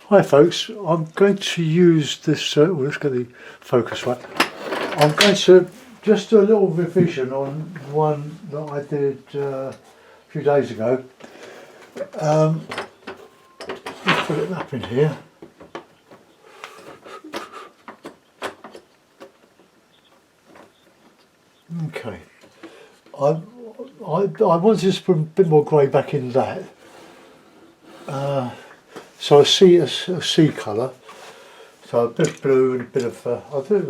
Hi folks, I'm going to use this, let's get the focus right. I'm going to just do a little revision on one that I did a few days ago. Let's put it up in here. Okay, I wanted to put a bit more grey back in that. So I see a sea colour, so a bit of blue and a bit of, I'll do it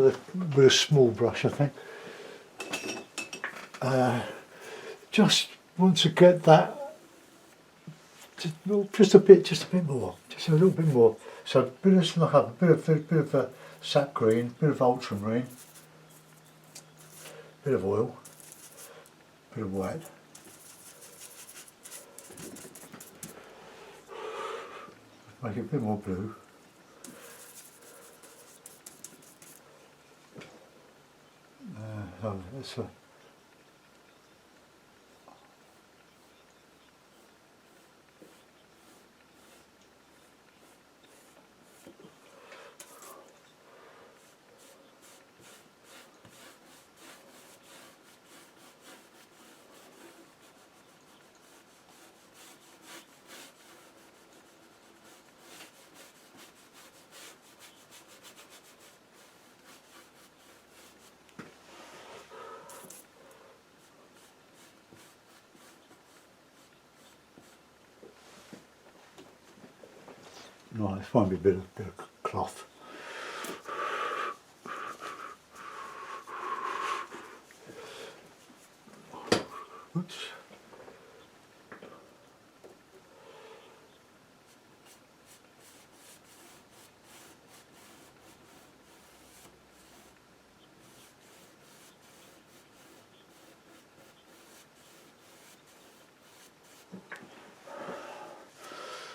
with a small brush I think. Just want to get that just a bit more, just a little bit more. So a bit of snuff, a bit of sap green, a bit of ultramarine, a bit of oil, a bit of white. Make it a bit more blue. That's Right, this might be a bit of cloth. Oops.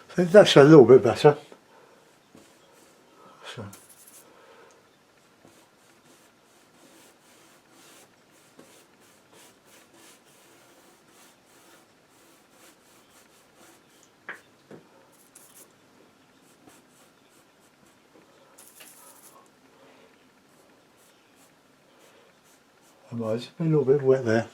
I think that's a little bit better. So. It's a little bit wet there.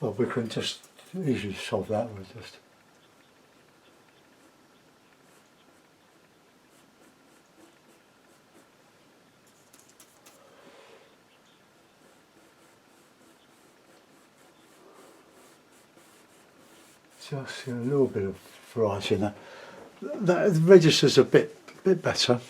Well, we can just easily solve that with just. Just a little bit of variety in there. That registers a bit better.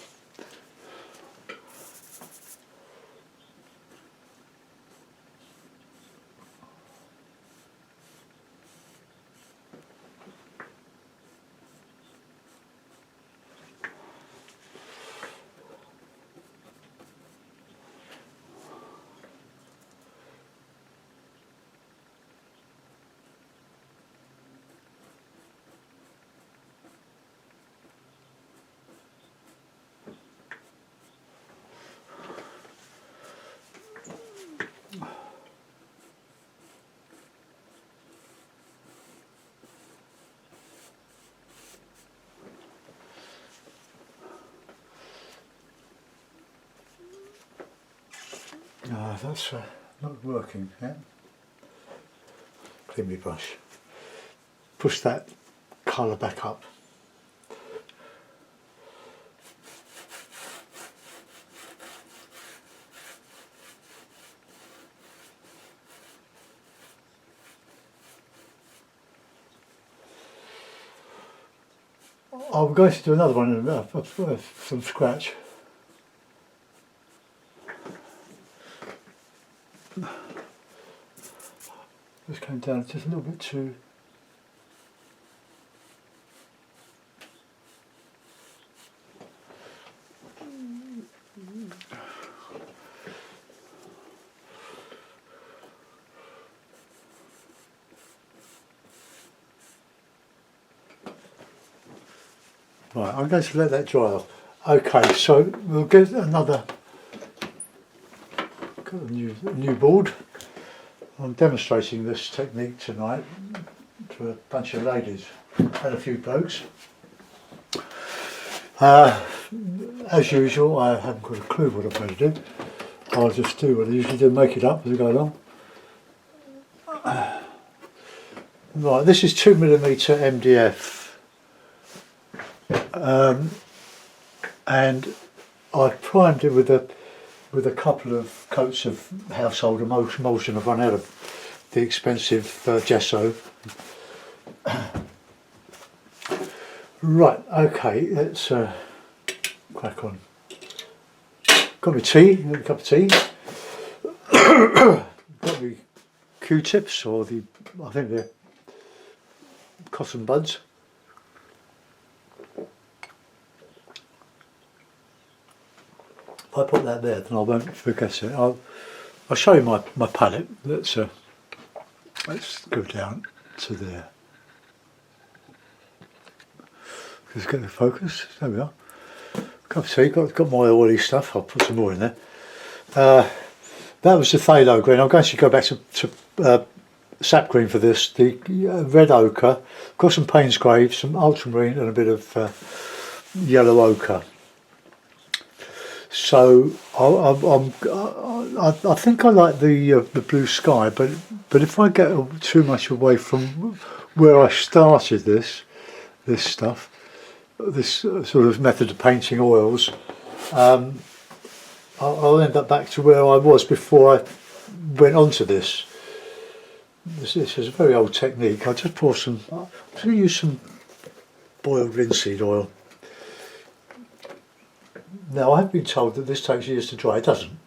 No, that's not working yet. Clean my brush. Push that colour back up. I'm going to do another one from scratch. Just came down just a little bit too. Right, I'm going to let that dry off. Okay, so we'll get another. Got a new board. I'm demonstrating this technique tonight to a bunch of ladies. and a few blokes. As usual, I haven't got a clue what I'm going to do. I'll just do what I usually do, make it up as I go along. Right, this is 2mm MDF, and I primed it with a couple of coats of household emulsion. I've run out of the expensive gesso. Right, okay, let's crack on. Got my tea, a cup of tea. Got my Q-tips, or I think they're cotton buds. If I put that there, then I won't forget it. I'll show you my palette. Let's go down to there. Let's get the focus. There we are. Cup of tea. Got my oily stuff. I'll put some more in there. That was the phthalo green. I'm going to go back to sap green for this. The red ochre. Got some Payne's Grave, some ultramarine, and a bit of yellow ochre. So I think I like the blue sky, but if I get too much away from where I started this stuff, this sort of method of painting oils, I'll end up back to where I was before I went on to this. This is a very old technique. I'll just pour some. I'm going to use some boiled linseed oil. Now, I've been told that this takes years to dry. It doesn't.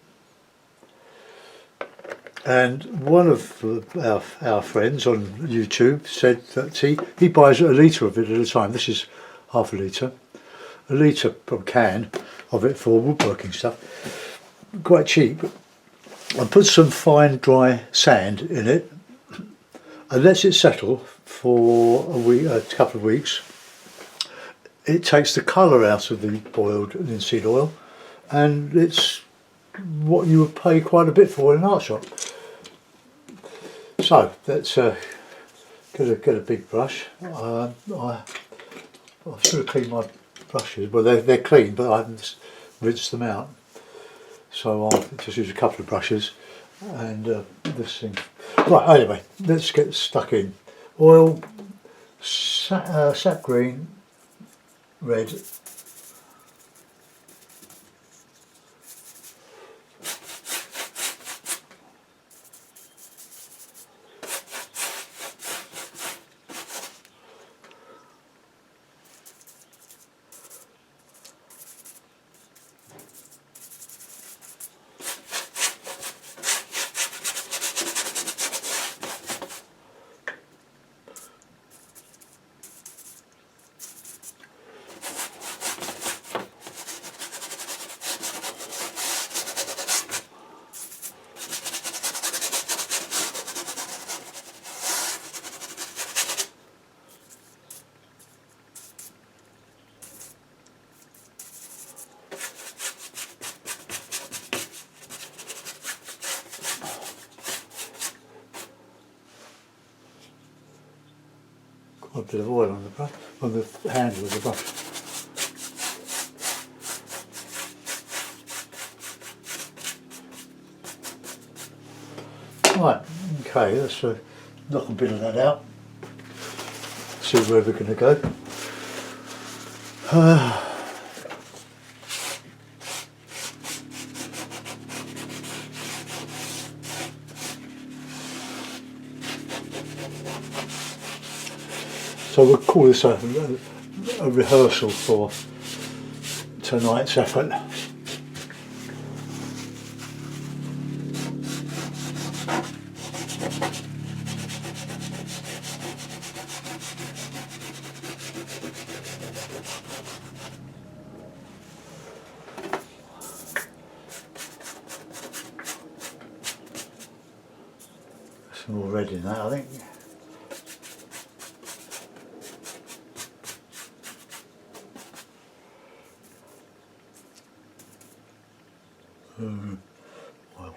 And one of our friends on YouTube said that he buys a litre of it at a time. This is half a litre per can of it for woodworking stuff. Quite cheap. And put some fine dry sand in it and lets it settle for a couple of weeks. It takes the colour out of the boiled linseed oil, and it's what you would pay quite a bit for in an art shop. So let's get a big brush. I should have cleaned my brushes. Well, they're clean, but I haven't rinsed them out. So I'll just use a couple of brushes and this thing. Right. Anyway, let's get stuck in. Oil, sap green, red, a bit of oil on the brush, on the handle of the brush. Right, okay, let's knock a bit of that out. See where we're going to go. So we'll call this a rehearsal for tonight's effort. Some more red in that, I think. Well.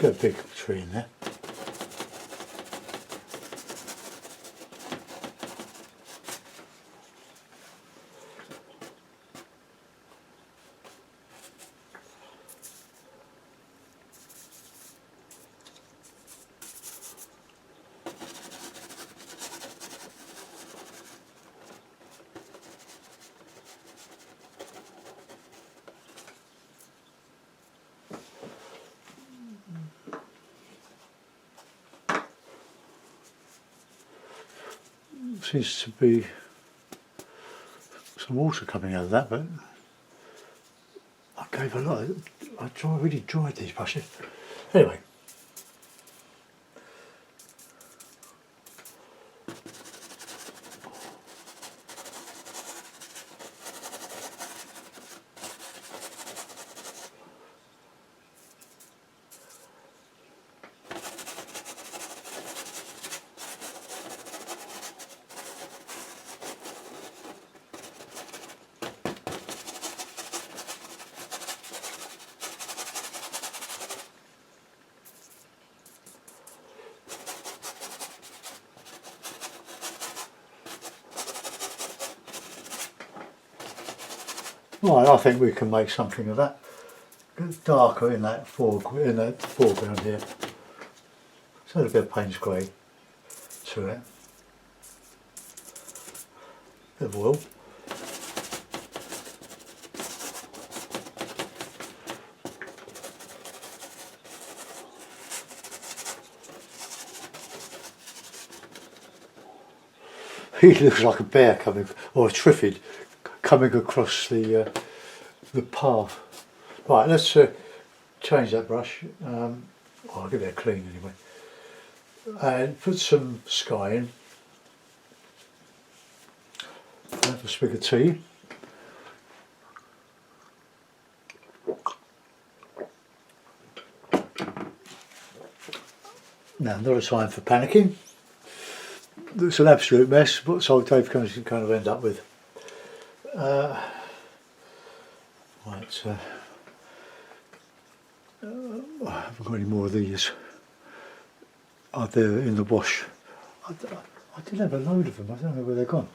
Get a big tree in there. Seems to be some water coming out of that, but I gave a lot. Really dried these brushes. Anyway. Right, I think we can make something of that. It's darker in that foreground here. So a bit of Payne's grey to it. Bit of oil. He looks like a bear coming, or a triffid coming across the path. Right, let's change that brush. I'll give it a clean anyway. And put some sky in. Have a swig of tea. Now, not a time for panicking. It's an absolute mess, but so Dave can kind of end up with. Right, I haven't got any more of these. Are there in the wash? I did have a load of them, I don't know where they're gone.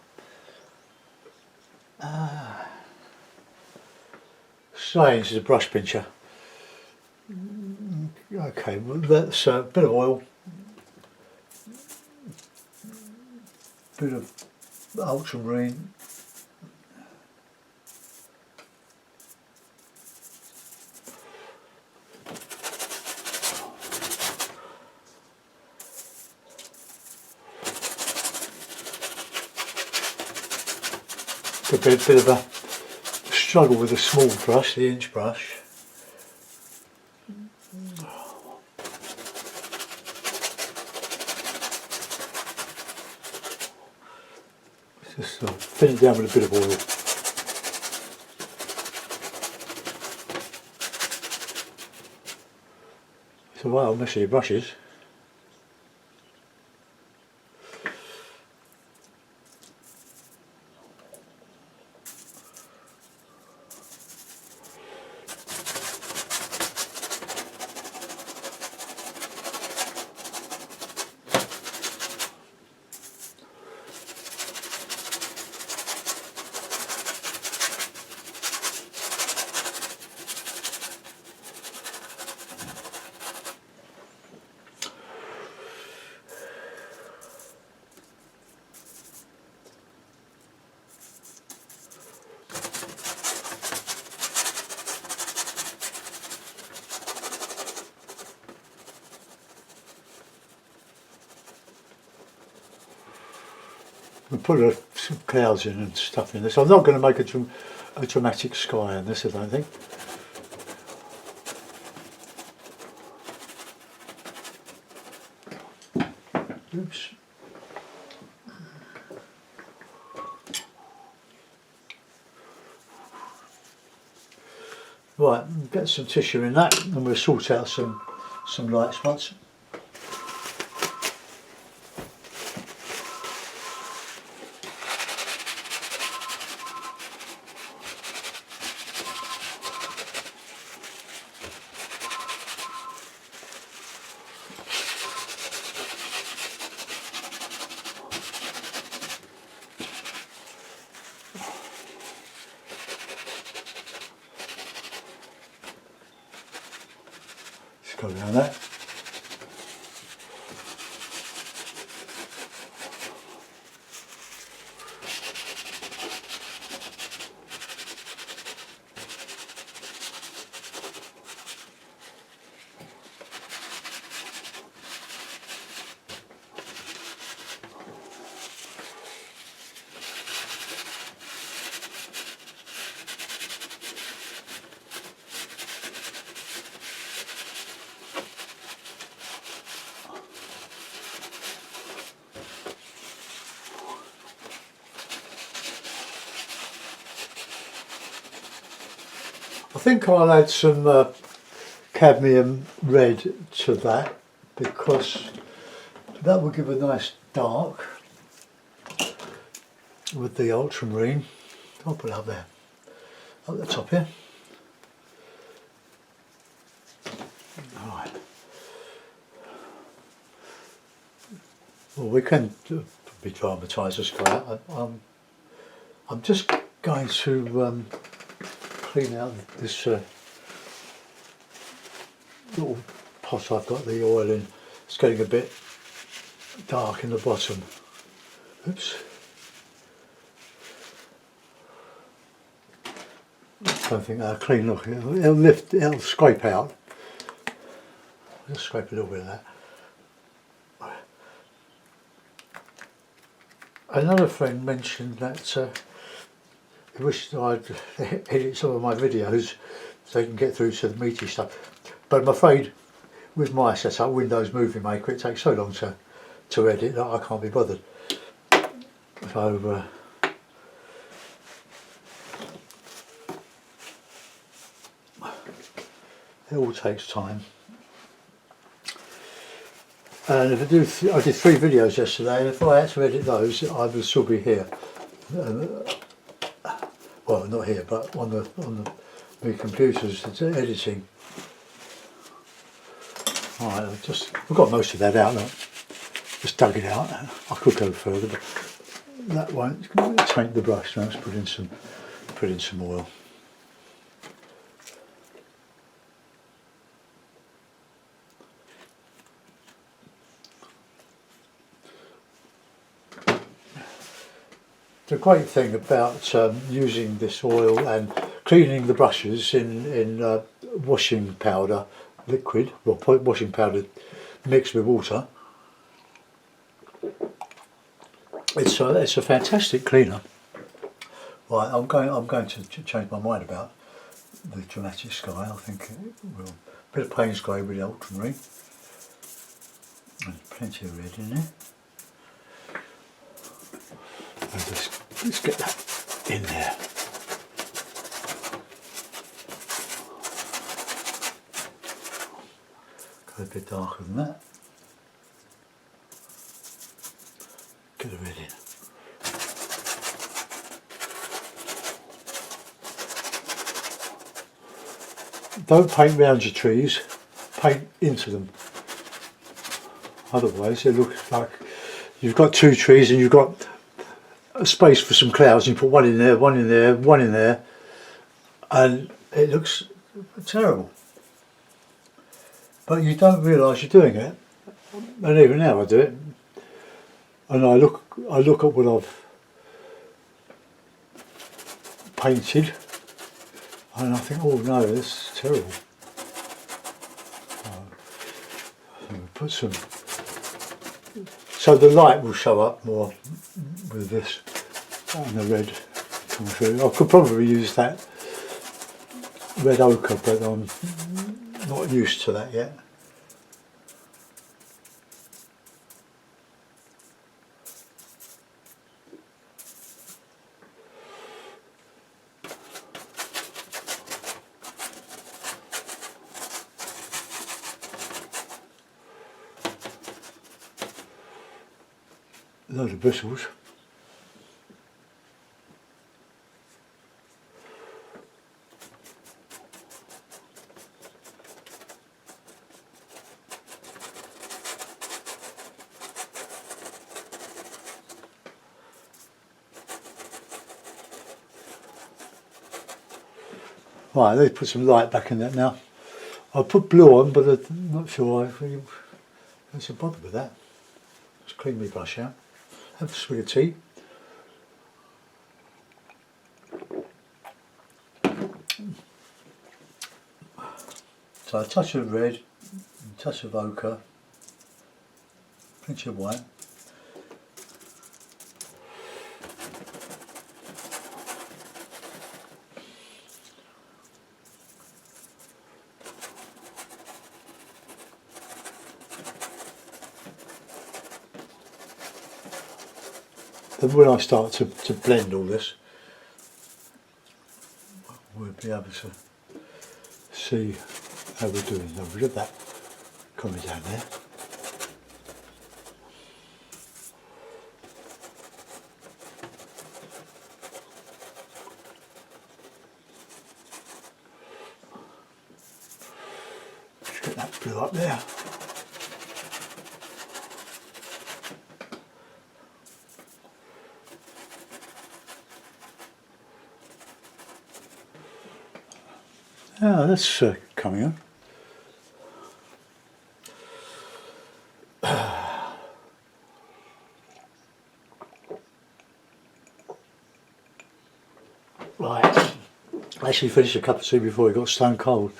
This is a brush pincher. Okay, well that's a bit of oil, bit of ultramarine, a bit of a struggle with a small brush, the inch brush. Just thin it down with a bit of oil. It's a while messy your brushes. We put some clouds in and stuff in this. I'm not going to make a dramatic sky in this, I don't think. Oops. Right, get some tissue in that and we'll sort out some light spots. go around that. I think I'll add some cadmium red to that because that will give a nice dark with the ultramarine. I'll put it up there, up the top here. Alright. Well, we can probably dramatise this guy out. I'm just going to clean out this little pot I've got the oil in. It's getting a bit dark in the bottom. Oops. I don't think that'll clean look. It'll scrape out. I'll just scrape a little bit of that. Another friend mentioned that he wished I'd edit some of my videos so they can get through to the meaty stuff. But I'm afraid with my setup, Windows Movie Maker, it takes so long to edit that I can't be bothered. So it all takes time. And if I did 3 videos yesterday, and if I had to edit those, I would still be here. Well, not here, but on the computers, it's editing. Alright, we've got most of that out now. Just dug it out. I could go further, but that won't taint the brush. Now let's put in some oil. The great thing about using this oil and cleaning the brushes in washing powder liquid, well, washing powder mixed with water, it's a fantastic cleaner. Right, I'm going to change my mind about the dramatic sky. I think it will. A bit of Payne's grey with the ultramarine. There's plenty of red in there. Let's get that in there. Go a bit darker than that. Get the red in. Don't paint round your trees, paint into them. Otherwise it looks like you've got 2 trees and you've got a space for some clouds, and you put one in there, one in there, one in there, and it looks terrible. But you don't realise you're doing it, and even now I do it, and I look at what I've painted, and I think, oh no, this is terrible. Put some, so the light will show up more with this and the red coming through. I could probably use that red ochre, but I'm not used to that yet. A load of bristles. Right, let's put some light back in that now. I put blue on, but I'm not sure I really should bother with that. Just clean my brush out. Have a swig of tea. So a touch of red, a touch of ochre, pinch of white. Then when I start to blend all this, we'll be able to see how we're doing. Now we've got that coming down there. Just get that blue up there. Ah, that's coming on. Right, I actually finished a cup of tea before it got stone cold.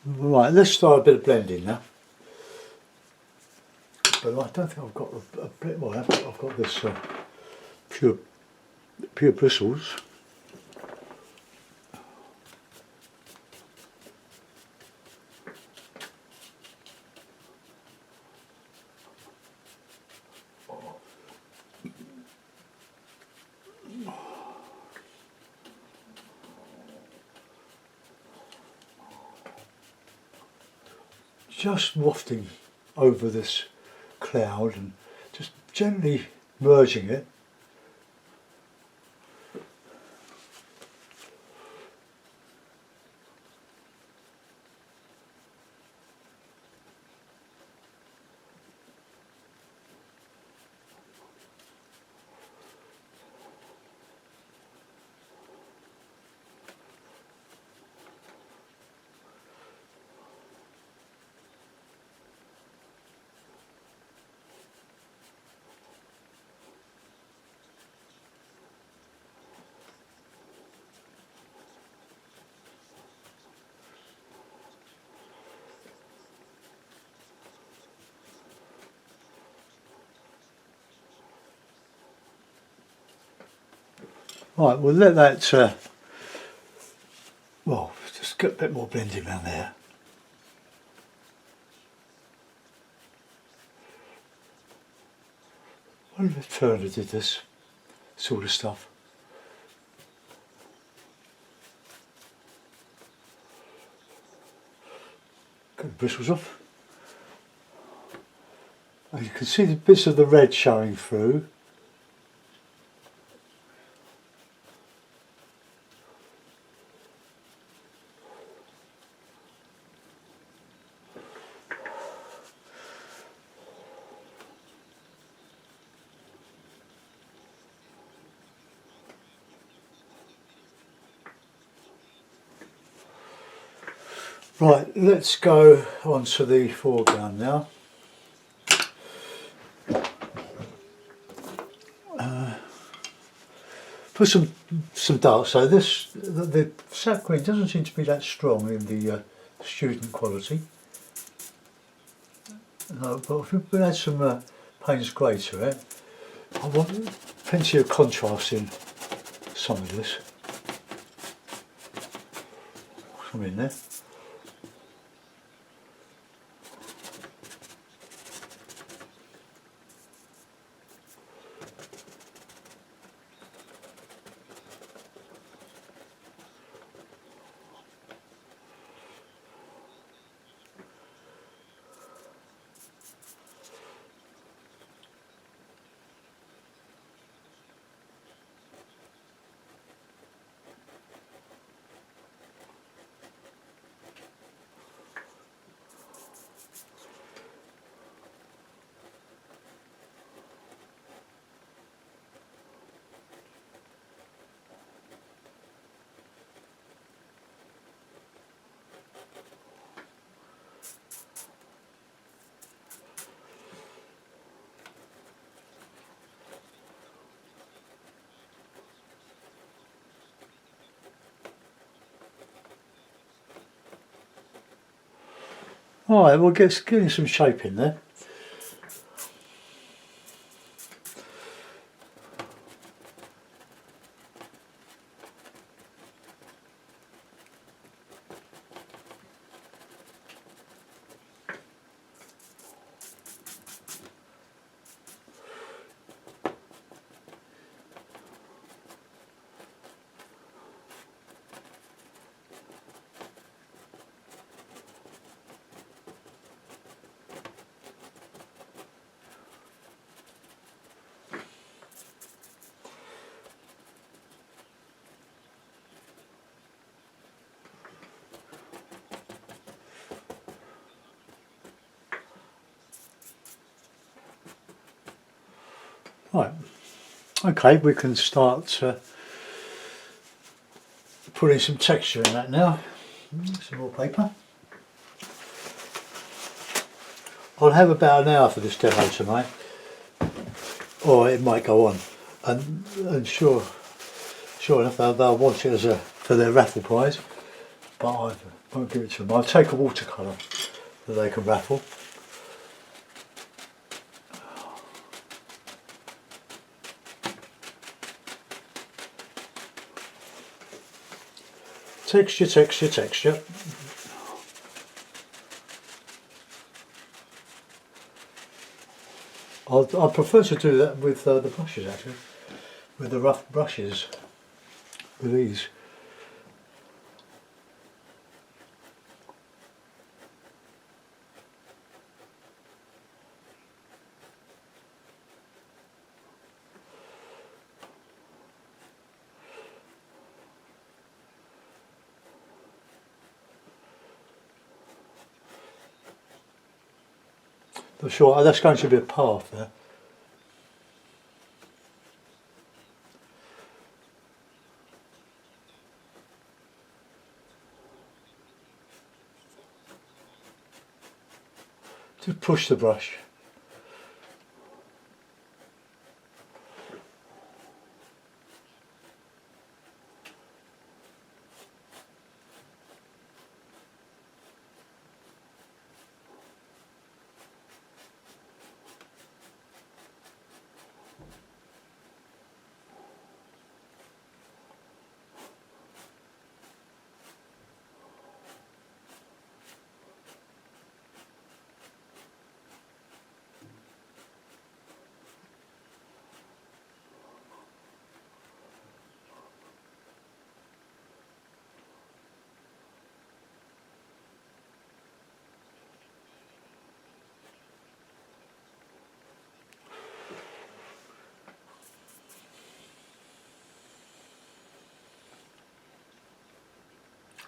Right, let's start a bit of blending now. But I don't think I've got a bit more. I've got this pure bristles. Just wafting over this cloud and just gently merging it. Right, we'll let that, well, just get a bit more blending around there. I wonder if Turner did this sort of stuff. Got the bristles off. And you can see the bits of the red showing through. Right, let's go on to the foreground now. Put some dark. So the sap green doesn't seem to be that strong in the student quality. No, but if we add some Payne's grey to it, I want plenty of contrast in some of this. Some in there. Alright, we'll getting some shape in there. Right, okay, we can start putting some texture in that now. Some more paper. I'll have about an hour for this demo tonight, or it might go on, and sure enough they'll want it for their raffle prize, but I won't give it to them. I'll take a watercolour that they can raffle. Texture, texture, texture. I prefer to do that with the brushes actually, with the rough brushes, with these. Sure, that's going to be a path there. Just push the brush.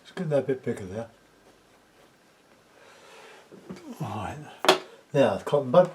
Let's get that a bit bigger there. Alright, now the cotton bud.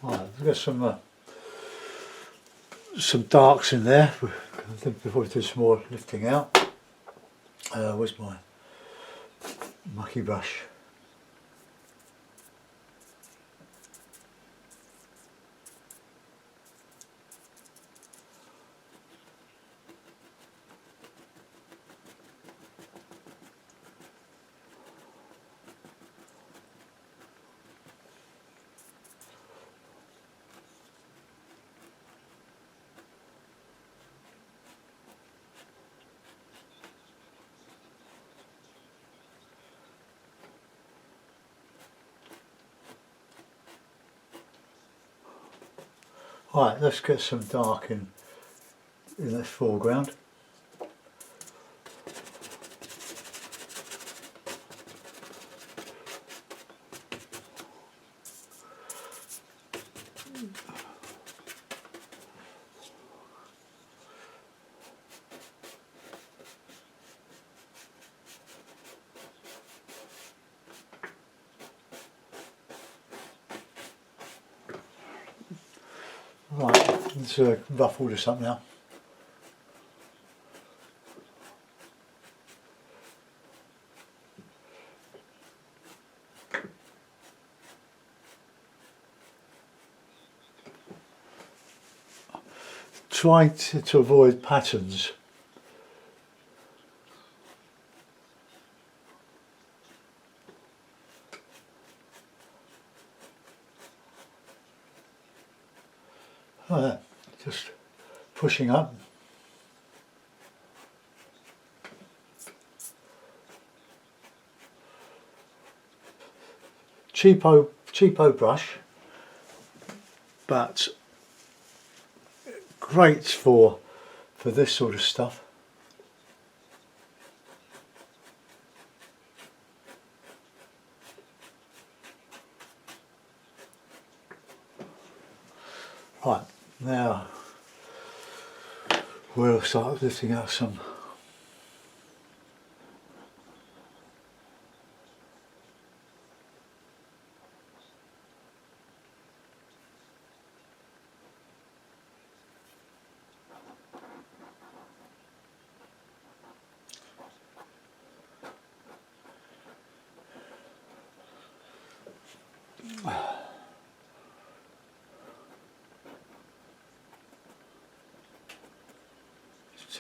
Right, we've got some darks in there. I think before we do some more lifting out. Where's my mucky brush? Right, let's get some dark in this foreground. Right, let's ruffle this up now. Trying to avoid patterns. Just pushing up. Cheapo brush, but great for this sort of stuff. Right, now we'll start lifting out some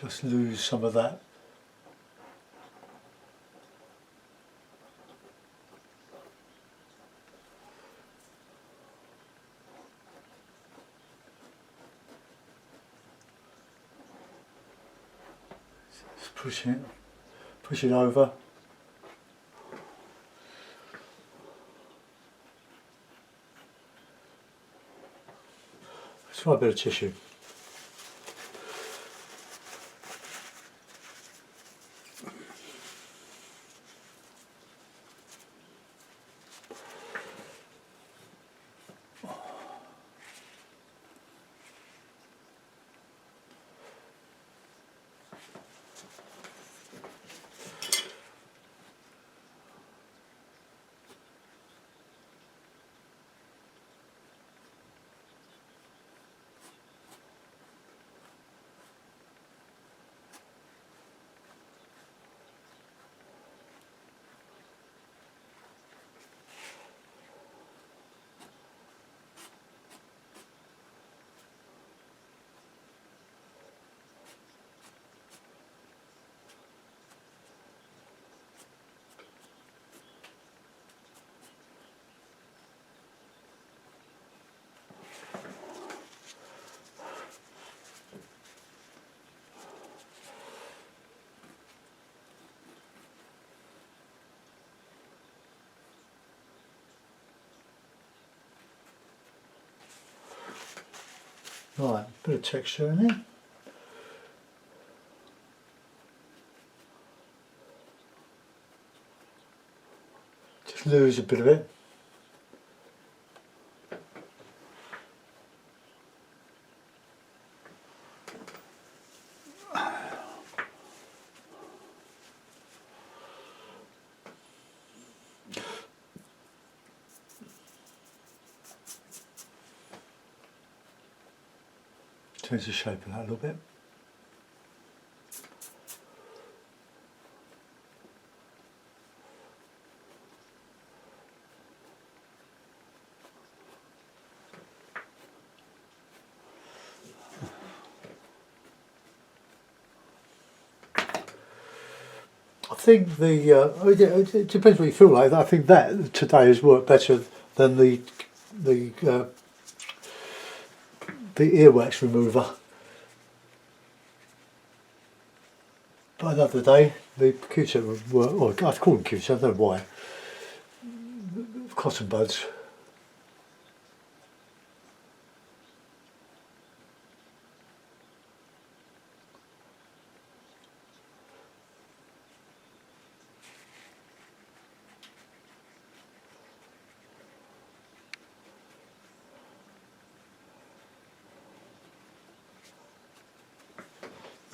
just lose some of that. Just push it over. Let's try a bit of tissue. Right, bit of texture in there. Just lose a bit of it. Change the shape of that a little bit. I think it depends what you feel like. I think that today has worked better than the earwax remover. But another day, the Q-tip would work, or I'd call them Q-tips, I don't know why. Cotton buds.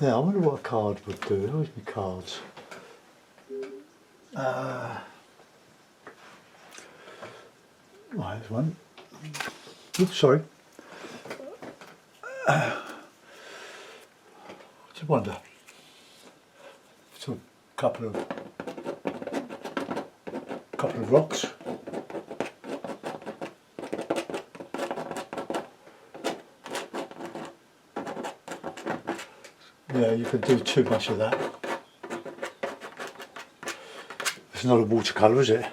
Now, I wonder what a card would do. Where's my cards? Right, there's one. Oops, sorry. Just wonder. So, couple of rocks. Yeah, you can do too much of that. It's not a watercolour, is it?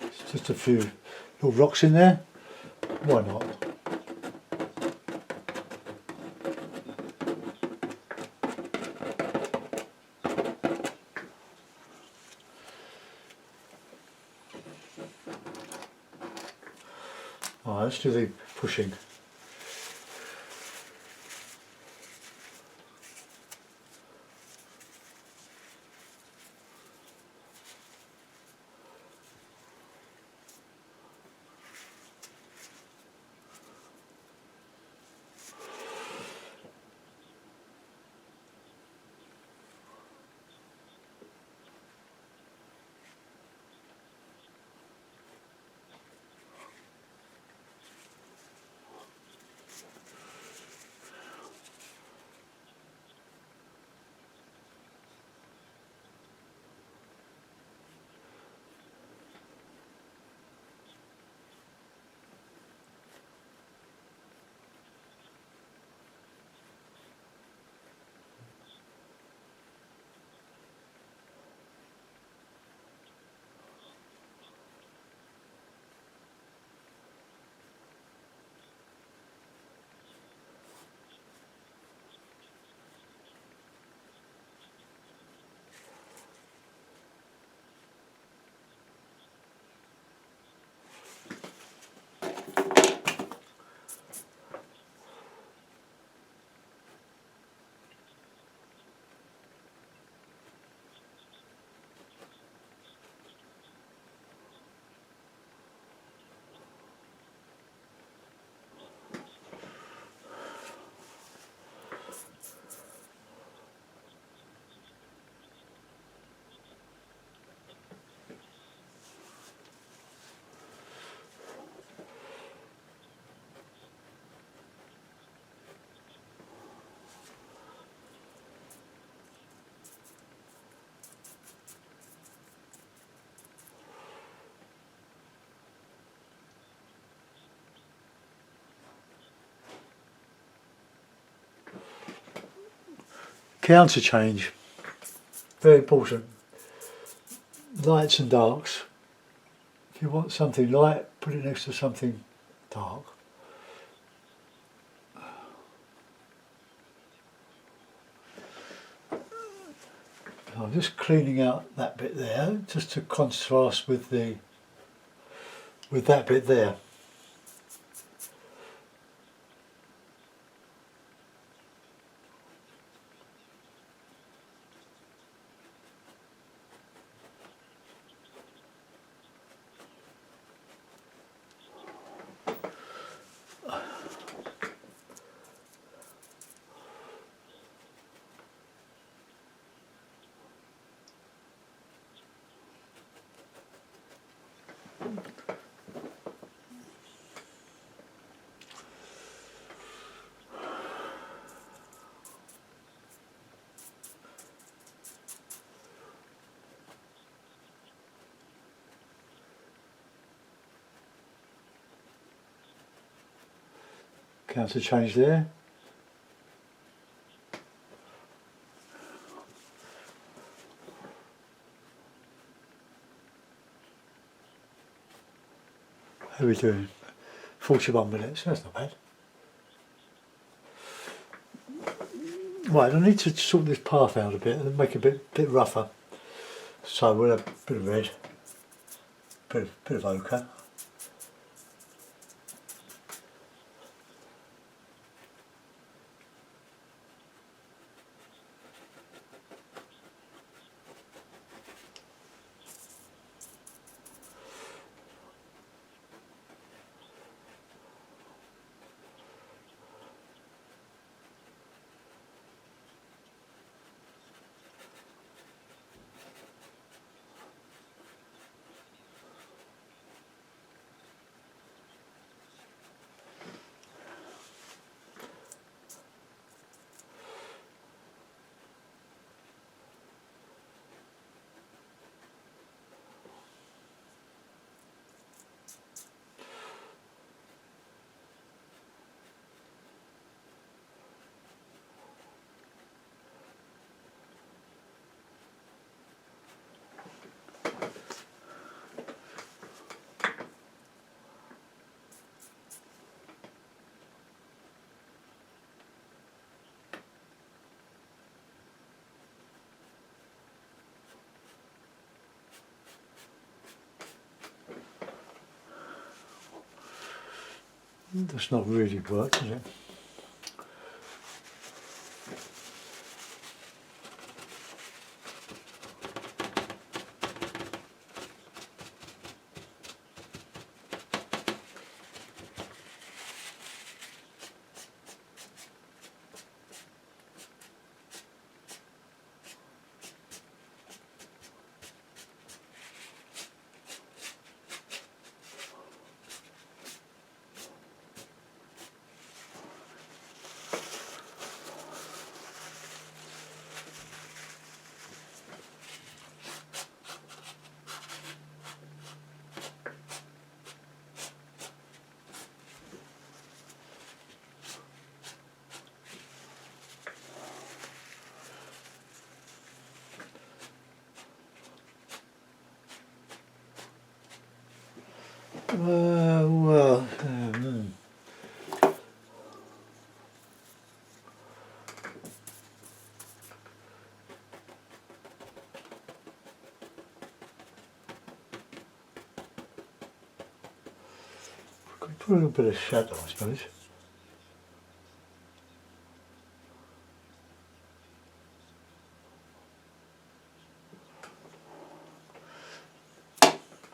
It's just a few little rocks in there. Why not? Alright, let's do the pushing. Counter change. Very important. Lights and darks. If you want something light, put it next to something dark. I'm just cleaning out that bit there, just to contrast with that bit there. Counter change there. How are we doing? 41 minutes, that's not bad. Right, I need to sort this path out a bit and make it a bit rougher. So we'll have a bit of red, bit of ochre. That's not really worked, is it? Well, could put a little bit of shadow, I suppose.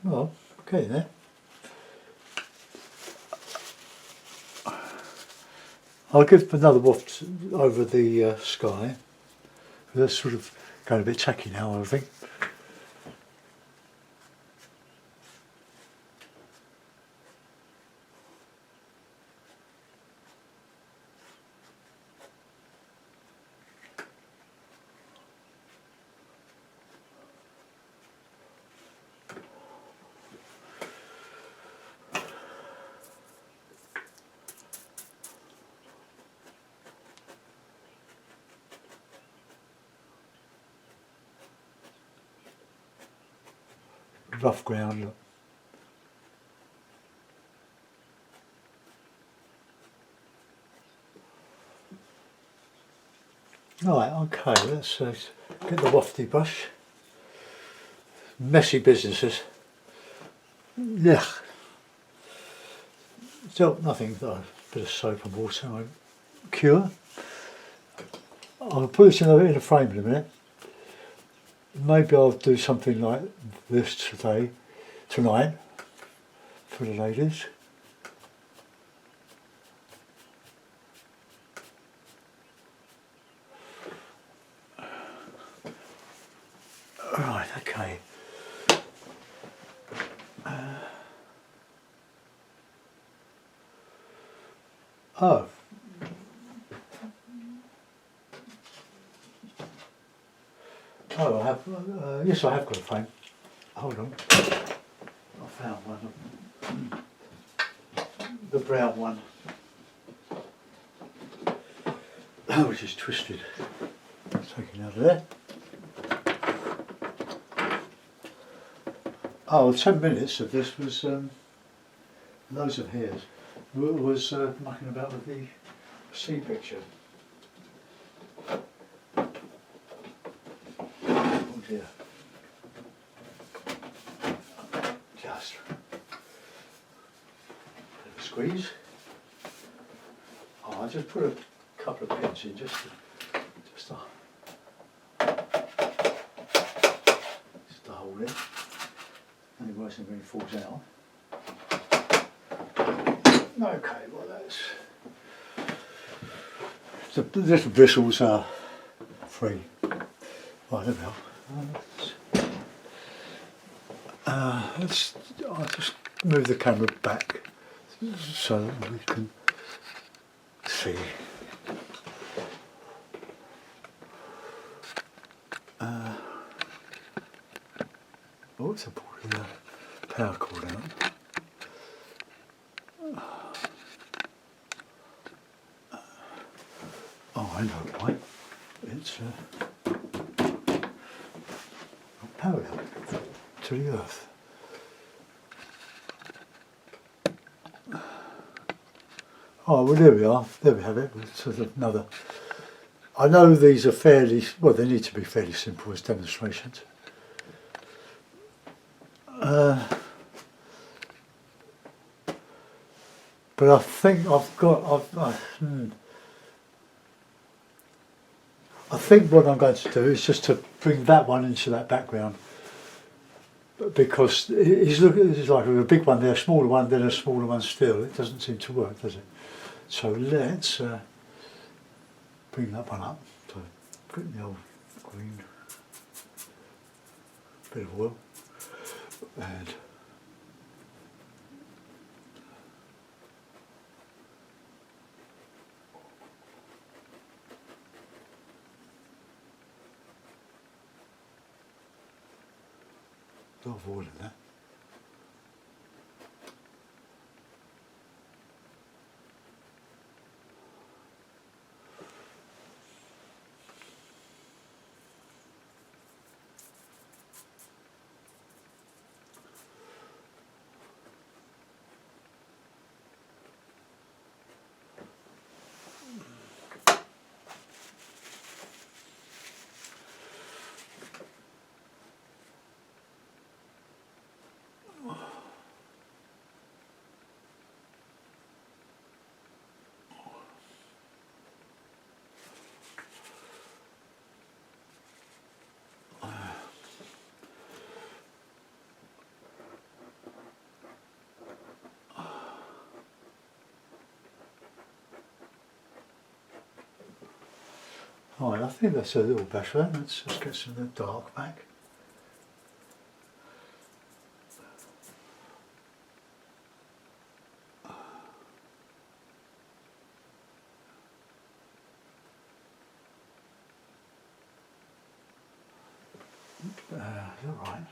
Well, okay then. I'll give another waft over the sky. That's sort of going a bit tacky now, I think. Rough ground, look. Right, okay, let's get the wafty brush. Messy businesses. Yeah. Still nothing, a bit of soap and water won't cure. I'll put this in a frame in a minute. Maybe I'll do something like this tonight, for the ladies. Right, okay. Oh. Oh, I have, yes I have got a frame. Hold on. I found one. The brown one. Oh, which is twisted. Taken out of there. Oh, 10 minutes of this was loads of hairs. Was mucking about with the sea picture. Oh dear. Just a squeeze. Oh, I just put a couple of pins in just to hold it. Only worse than when it falls out. Okay, well that's... The little bristles are free. Right, there we are. I'll just move the camera back so that we can see. Oh, it's a power cord out. Oh, I know why. It's power out to the earth. Oh, well there we are. There we have it. It's sort of another. I know these are fairly, well they need to be fairly simple as demonstrations. But I think I think what I'm going to do is just to bring that one into that background, because it's like a big one there, a smaller one, then a smaller one still. It doesn't seem to work, does it? So let's bring that one up. So put the old green, bit of oil, and a lot of oil in that. Alright, I think that's a little better. Let's just get some of the dark back. Alright.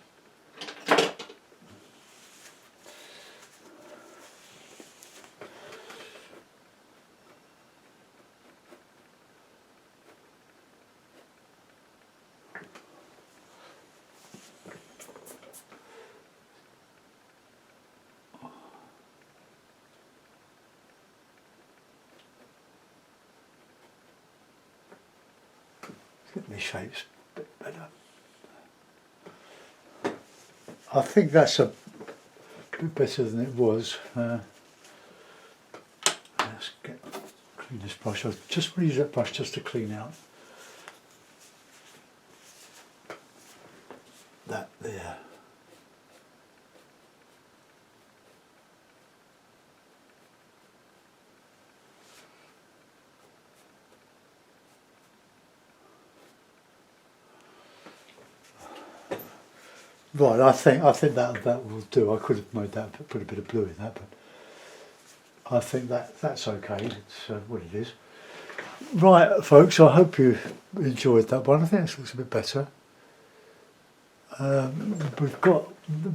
Get my shapes a bit better. I think that's a bit better than it was. Let's clean this brush. I just want to use that brush just to clean out that there. Right, I think that will do. I could have made that, put a bit of blue in that, but I think that's okay. It's what it is. Right, folks. I hope you enjoyed that one. I think this looks a bit better.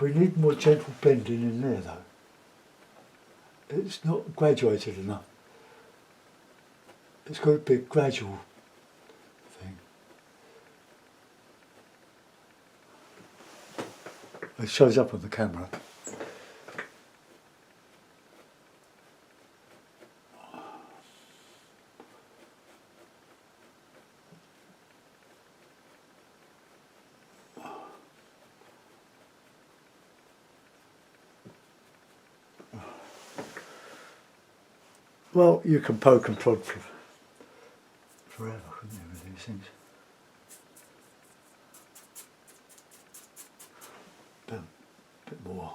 We need more gentle blending in there though. It's not graduated enough. It's got to be a gradual thing. It shows up on the camera. Well, you can poke and prod forever, couldn't you, with these things? Bit more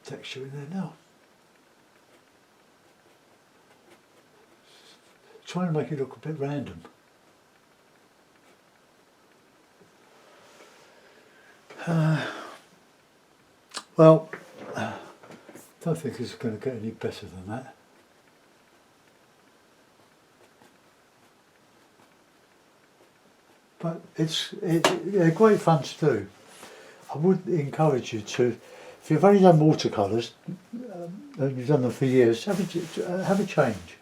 texture in there now. Trying to make it look a bit random. Well, I don't think it's going to get any better than that. But they're great fun to do. I would encourage you to, if you've only done watercolours, and you've done them for years, have a change.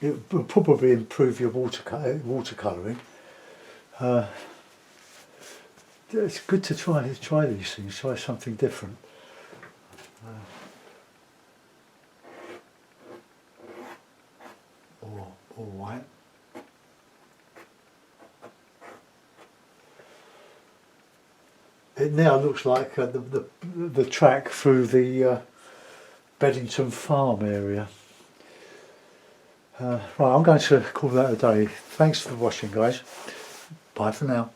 It will probably improve your watercolouring. It's good to try these things, try something different. Or white. It now looks like the track through the Beddington Farm area. Right, I'm going to call that a day. Thanks for watching, guys. Bye for now.